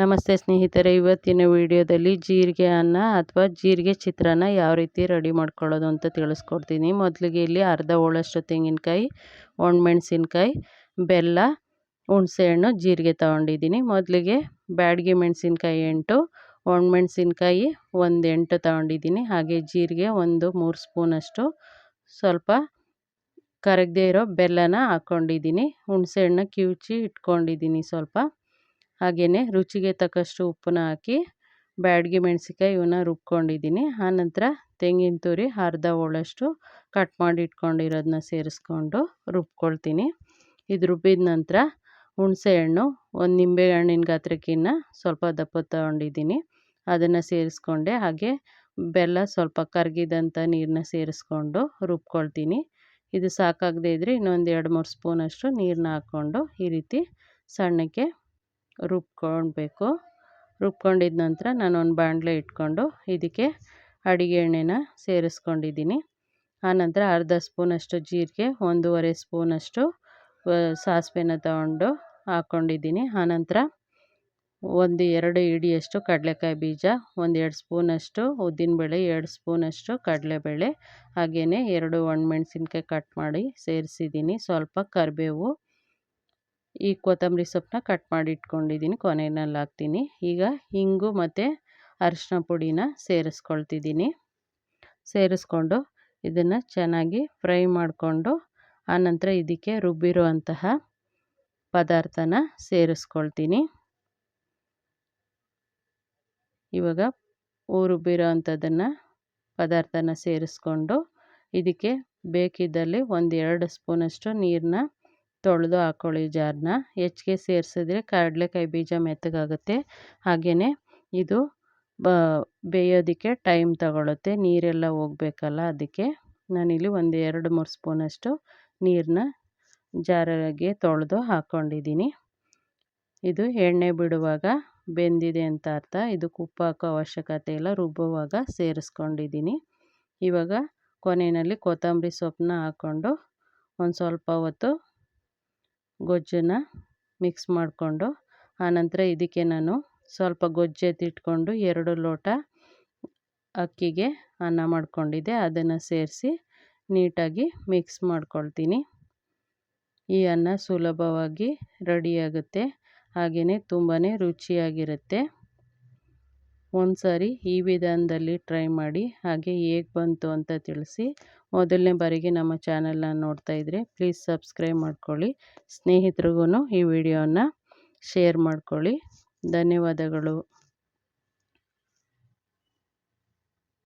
ನಮಸ್ತೆ ಸ್ನೇಹಿತರೆ, ಇವತ್ತಿನ ವಿಡಿಯೋದಲ್ಲಿ ಜೀರಿಗೆ ಅನ್ನ ಅಥವಾ ಜೀರಿಗೆ ಚಿತ್ರಾನ್ನ ಯಾವ ರೀತಿ ರೆಡಿ ಮಾಡ್ಕೊಳ್ಳೋದು ಅಂತ ತಿಳಿಸ್ಕೊಡ್ತೀನಿ. ಮೊದಲಿಗೆ ಇಲ್ಲಿ ಅರ್ಧ ಹೋಳಷ್ಟು ತೆಂಗಿನಕಾಯಿ, ಒಣಮೆಣಸಿನ್ಕಾಯಿ, ಬೆಲ್ಲ, ಹುಣಸೆಹಣ್ಣು, ಜೀರಿಗೆ ತೊಗೊಂಡಿದ್ದೀನಿ. ಮೊದಲಿಗೆ ಬ್ಯಾಡಗಿ ಮೆಣಸಿನ್ಕಾಯಿ 8, ಒಣಮೆಣಸಿನ್ಕಾಯಿ ಒಂದು 8 ತೊಗೊಂಡಿದ್ದೀನಿ. ಹಾಗೆ ಜೀರಿಗೆ ಒಂದು 3 ಸ್ಪೂನಷ್ಟು, ಸ್ವಲ್ಪ ಕರಗದೇ ಇರೋ ಬೆಲ್ಲನ ಹಾಕ್ಕೊಂಡಿದ್ದೀನಿ. ಹುಣಸೆಹಣ್ಣು ಕಿವುಚಿ ಇಟ್ಕೊಂಡಿದ್ದೀನಿ ಸ್ವಲ್ಪ. ಹಾಗೆಯೇ ರುಚಿಗೆ ತಕ್ಕಷ್ಟು ಉಪ್ಪನ್ನ ಹಾಕಿ ಬ್ಯಾಡಗಿ ಮೆಣಸಿನ್ಕಾಯಿ ಇವನ್ನ ರುಬ್ಕೊಂಡಿದ್ದೀನಿ. ಆನಂತರ ತೆಂಗಿನ ತುರಿ ಅರ್ಧ ಹೋಳಷ್ಟು ಕಟ್ ಮಾಡಿ ಇಟ್ಕೊಂಡಿರೋದನ್ನ ಸೇರಿಸ್ಕೊಂಡು ರುಬ್ಕೊಳ್ತೀನಿ. ಇದು ರುಬ್ಬಿದ ನಂತರ ಹುಣಸೆಹಣ್ಣು ಒಂದು ನಿಂಬೆ ಹಣ್ಣಿನ ಗಾತ್ರಕ್ಕಿಂತ ಸ್ವಲ್ಪ ದಪ್ಪ ತೊಗೊಂಡಿದ್ದೀನಿ, ಅದನ್ನು ಸೇರಿಸ್ಕೊಂಡೆ. ಹಾಗೆ ಬೆಲ್ಲ ಸ್ವಲ್ಪ ಕರಗಿದಂಥ ನೀರನ್ನ ಸೇರಿಸ್ಕೊಂಡು ರುಬ್ಕೊಳ್ತೀನಿ. ಇದು ಸಾಕಾಗದೇ ಇದ್ದರೆ ಇನ್ನೊಂದು 2-3 ಸ್ಪೂನಷ್ಟು ನೀರನ್ನ ಹಾಕ್ಕೊಂಡು ಈ ರೀತಿ ಸಣ್ಣಕ್ಕೆ ರುಬ್ಕೊಳ್ಬೇಕು. ರುಬ್ಕೊಂಡಿದ ನಂತರ ನಾನು ಒಂದು ಬಾಣಲೆ ಇಟ್ಕೊಂಡು ಇದಕ್ಕೆ ಅಡುಗೆ ಎಣ್ಣೆನ ಸೇರಿಸ್ಕೊಂಡಿದ್ದೀನಿ. ಆನಂತರ ಅರ್ಧ ಸ್ಪೂನಷ್ಟು ಜೀರಿಗೆ, 1.5 ಸ್ಪೂನಷ್ಟು ಸಾಸಿವೆನ ತಗೊಂಡು ಹಾಕ್ಕೊಂಡಿದ್ದೀನಿ. ಆನಂತರ 1-2 ಹಿಡಿಯಷ್ಟು ಕಡಲೆಕಾಯಿ ಬೀಜ, 1-2 ಸ್ಪೂನಷ್ಟು ಉದ್ದಿನಬೇಳೆ, 2 ಸ್ಪೂನಷ್ಟು ಕಡಲೆಬೇಳೆ, ಹಾಗೆಯೇ 2 ಒಣಮೆಣಸಿನ್ಕಾಯಿ ಕಟ್ ಮಾಡಿ ಸೇರಿಸಿದ್ದೀನಿ. ಸ್ವಲ್ಪ ಕರಿಬೇವು, ಈ ಕೊತ್ತಂಬರಿ ಸೊಪ್ಪನ್ನ ಕಟ್ ಮಾಡಿ ಇಟ್ಕೊಂಡಿದ್ದೀನಿ, ಕೊನೆಯಲ್ಲಿ ಹಾಕ್ತೀನಿ. ಈಗ ಇಂಗು ಮತ್ತು ಅರಿಶಿನ ಪುಡಿನ ಸೇರಿಸ್ಕೊಳ್ತಿದ್ದೀನಿ. ಸೇರಿಸ್ಕೊಂಡು ಇದನ್ನು ಚೆನ್ನಾಗಿ ಫ್ರೈ ಮಾಡಿಕೊಂಡು ಆನಂತರ ಇದಕ್ಕೆ ರುಬ್ಬಿರುವಂತಹ ಪದಾರ್ಥನ ಸೇರಿಸ್ಕೊಳ್ತೀನಿ. ಇವಾಗ ರುಬ್ಬಿರೋ ಅಂಥದ್ದನ್ನು ಪದಾರ್ಥನ ಸೇರಿಸ್ಕೊಂಡು ಇದಕ್ಕೆ ಬೇಕಿದ್ದಲ್ಲಿ 1-2 ಸ್ಪೂನಷ್ಟು ನೀರನ್ನ ತೊಳೆದು ಹಾಕ್ಕೊಳ್ಳಿ ಜಾರನ್ನ. ಹೆಚ್ಚಿಗೆ ಸೇರಿಸಿದ್ರೆ ಕಡಲೆಕಾಯಿ ಬೀಜ ಮೆತ್ತಗಾಗುತ್ತೆ. ಹಾಗೆಯೇ ಇದು ಬೇಯೋದಕ್ಕೆ ಟೈಮ್ ತಗೊಳುತ್ತೆ, ನೀರೆಲ್ಲ ಹೋಗಬೇಕಲ್ಲ, ಅದಕ್ಕೆ ನಾನಿಲ್ಲಿ 1-2-3 ಸ್ಪೂನಷ್ಟು ನೀರನ್ನ ಜಾರಿಗೆ ತೊಳೆದು ಹಾಕ್ಕೊಂಡಿದ್ದೀನಿ. ಇದು ಎಣ್ಣೆ ಬಿಡುವಾಗ ಬೆಂದಿದೆ ಅಂತ ಅರ್ಥ. ಇದಕ್ಕೆ ಉಪ್ಪು ಹಾಕೋ ಅವಶ್ಯಕತೆ ಇಲ್ಲ, ರುಬ್ಬುವಾಗ ಸೇರಿಸ್ಕೊಂಡಿದ್ದೀನಿ. ಇವಾಗ ಕೊನೆಯಲ್ಲಿ ಕೊತ್ತಂಬರಿ ಸೊಪ್ಪನ್ನ ಹಾಕ್ಕೊಂಡು ಒಂದು ಸ್ವಲ್ಪ ಹೊತ್ತು ಗೊಜ್ಜನ್ನು ಮಿಕ್ಸ್ ಮಾಡಿಕೊಂಡು ಆನಂತರ ಇದಕ್ಕೆ ನಾನು ಸ್ವಲ್ಪ ಗೊಜ್ಜು ಎತ್ತಿಟ್ಕೊಂಡು 2 ಲೋಟ ಅಕ್ಕಿಗೆ ಅನ್ನ ಮಾಡ್ಕೊಂಡಿದ್ದೆ, ಅದನ್ನು ಸೇರಿಸಿ ನೀಟಾಗಿ ಮಿಕ್ಸ್ ಮಾಡ್ಕೊಳ್ತೀನಿ. ಈ ಅನ್ನ ಸುಲಭವಾಗಿ ರೆಡಿಯಾಗುತ್ತೆ, ಹಾಗೆಯೇ ತುಂಬಾ ರುಚಿಯಾಗಿರುತ್ತೆ. ಒಂದು ಸಾರಿ ಈ ವಿಧಾನದಲ್ಲಿ ಟ್ರೈ ಮಾಡಿ, ಹಾಗೆ ಹೇಗೆ ಬಂತು ಅಂತ ತಿಳಿಸಿ. ಮೊದಲನೇ ಬಾರಿಗೆ ನಮ್ಮ ಚಾನಲ್ನ ನೋಡ್ತಾ ಇದ್ದರೆ ಪ್ಲೀಸ್ ಸಬ್ಸ್ಕ್ರೈಬ್ ಮಾಡ್ಕೊಳ್ಳಿ. ಸ್ನೇಹಿತರಿಗೂ ಈ ವಿಡಿಯೋನ ಶೇರ್ ಮಾಡ್ಕೊಳ್ಳಿ. ಧನ್ಯವಾದಗಳು.